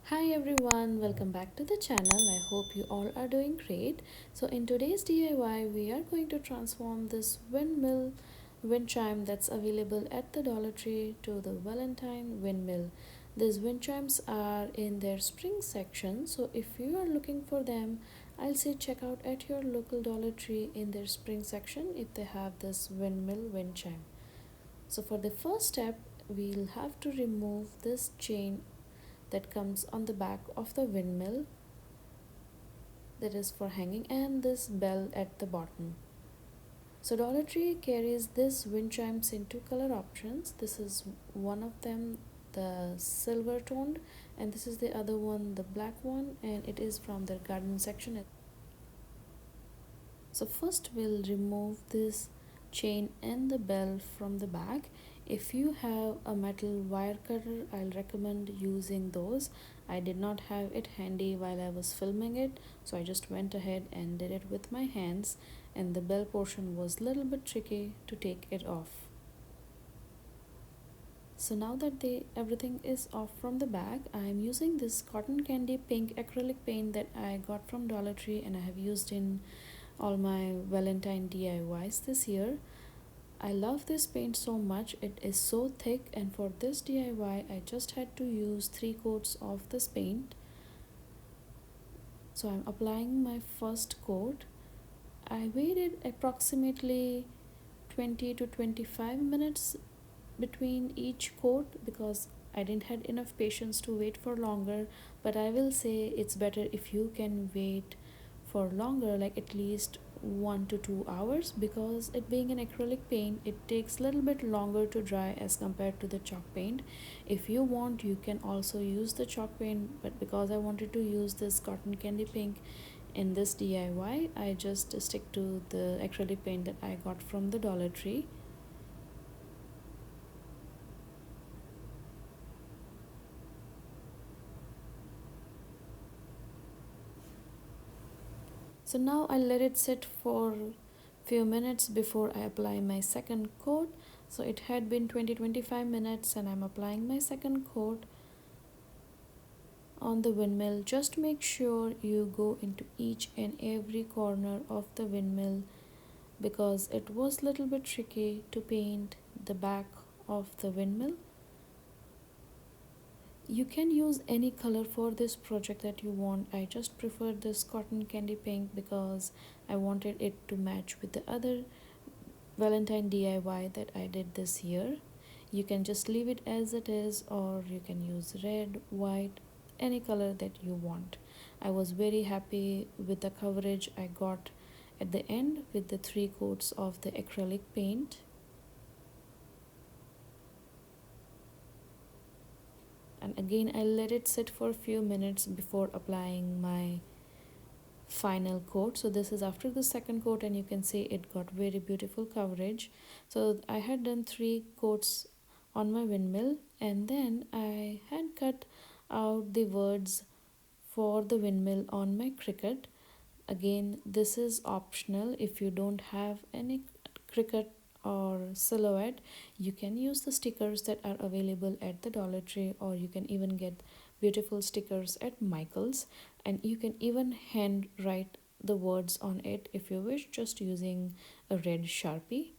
Hi everyone, welcome back to the channel. I hope you all are doing great. So in today's DIY, we are going to transform this windmill wind chime that's available at the Dollar Tree to the Valentine windmill. These wind chimes are in their spring section, so if you are looking for them, I'll say check out at your local Dollar Tree in their spring section if they have this windmill wind chime. So for the first step, we'll have to remove this chain that comes on the back of the windmill that is for hanging, and this bell at the bottom. So Dollar Tree carries this wind chimes in two color options. This is one of them, the silver toned, and this is the other one, the black one, and it is from the garden section. So first we'll remove this chain and the bell from the back. If you have a metal wire cutter, I'll recommend using those. I did not have it handy while I was filming it, so I just went ahead and did it with my hands, and the bell portion was a little bit tricky to take it off. So now that everything is off from the back, I am using this cotton candy pink acrylic paint that I got from Dollar Tree and I have used in all my Valentine DIYs this year. I love this paint so much. It is so thick, and for this DIY I just had to use 3 coats of this paint. So I'm applying my first coat. I waited approximately 20 to 25 minutes between each coat because I didn't had enough patience to wait for longer, but I will say it's better if you can wait for longer, like at least 1 to 2 hours, because it being an acrylic paint, it takes a little bit longer to dry as compared to the chalk paint. If you want, you can also use the chalk paint, but because I wanted to use this cotton candy pink in this DIY, I just stick to the acrylic paint that I got from the Dollar Tree. So now I let it sit for few minutes before I apply my second coat. So it had been 20-25 minutes and I'm applying my second coat on the windmill. Just make sure you go into each and every corner of the windmill because it was a little bit tricky to paint the back of the windmill. You can use any color for this project that you want. I just prefer this cotton candy pink because I wanted it to match with the other Valentine DIY that I did this year. You can just leave it as it is, or you can use red, white, any color that you want. I was very happy with the coverage I got at the end with the 3 coats of the acrylic paint. And again, I let it sit for a few minutes before applying my final coat. So this is after the second coat, and you can see it got very beautiful coverage. So I had done 3 coats on my windmill, and then I had cut out the words for the windmill on my Cricut. Again, this is optional. If you don't have any Cricut or silhouette, you can use the stickers that are available at the Dollar Tree, or you can even get beautiful stickers at Michael's, and you can even hand write the words on it if you wish, just using a red Sharpie.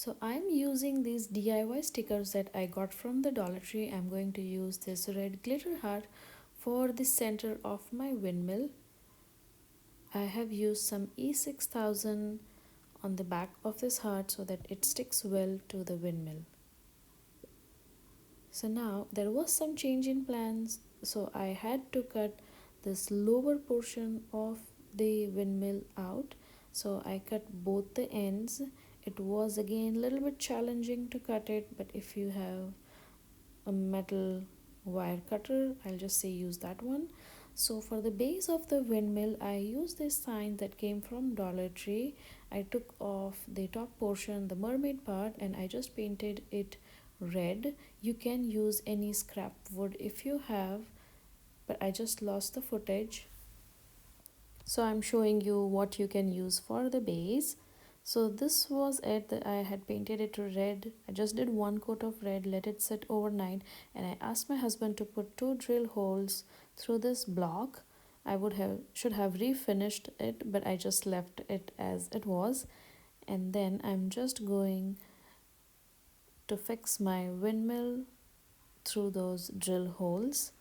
So I'm using these DIY stickers that I got from the Dollar Tree. I'm going to use this red glitter heart for the center of my windmill. I have used some E6000 on the back of this heart so that it sticks well to the windmill. So now there was some change in plans, so I had to cut this lower portion of the windmill out. So I cut both the ends. It was again a little bit challenging to cut it, but if you have a metal wire cutter, I'll just say use that one. So for the base of the windmill, I used this sign that came from Dollar Tree. I took off the top portion, the mermaid part, and I just painted it red. You can use any scrap wood if you have, but I just lost the footage, so I'm showing you what you can use for the base. So this was it, that I had painted it red. I just did one coat of red, let it sit overnight, and I asked my husband to put 2 drill holes through this block. I would have should have refinished it, but I just left it as it was. And then I'm just going to fix my windmill through those drill holes,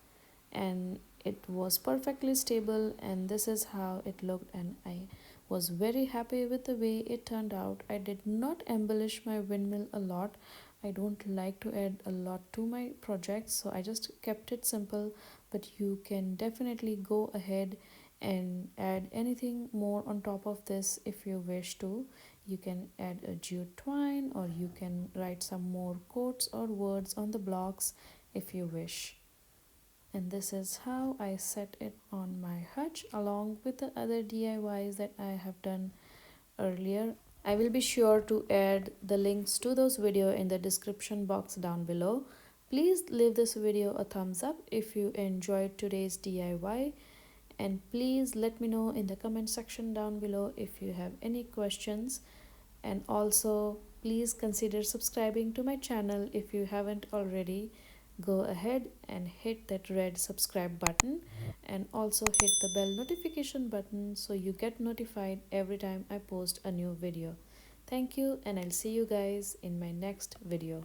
and it was perfectly stable, and this is how it looked, and I was very happy with the way it turned out. I did not embellish my windmill a lot. I don't like to add a lot to my projects, so I just kept it simple, but you can definitely go ahead and add anything more on top of this if you wish to. You can add a jute twine, or you can write some more quotes or words on the blocks if you wish. And this is how I set it on my hutch along with the other DIYs that I have done earlier. I will be sure to add the links to those videos in the description box down below. Please leave this video a thumbs up if you enjoyed today's DIY, and please let me know in the comment section down below if you have any questions. And also please consider subscribing to my channel if you haven't already. Go ahead and hit that red subscribe button, and also hit the bell notification button so you get notified every time I post a new video. Thank you, and I'll see you guys in my next video.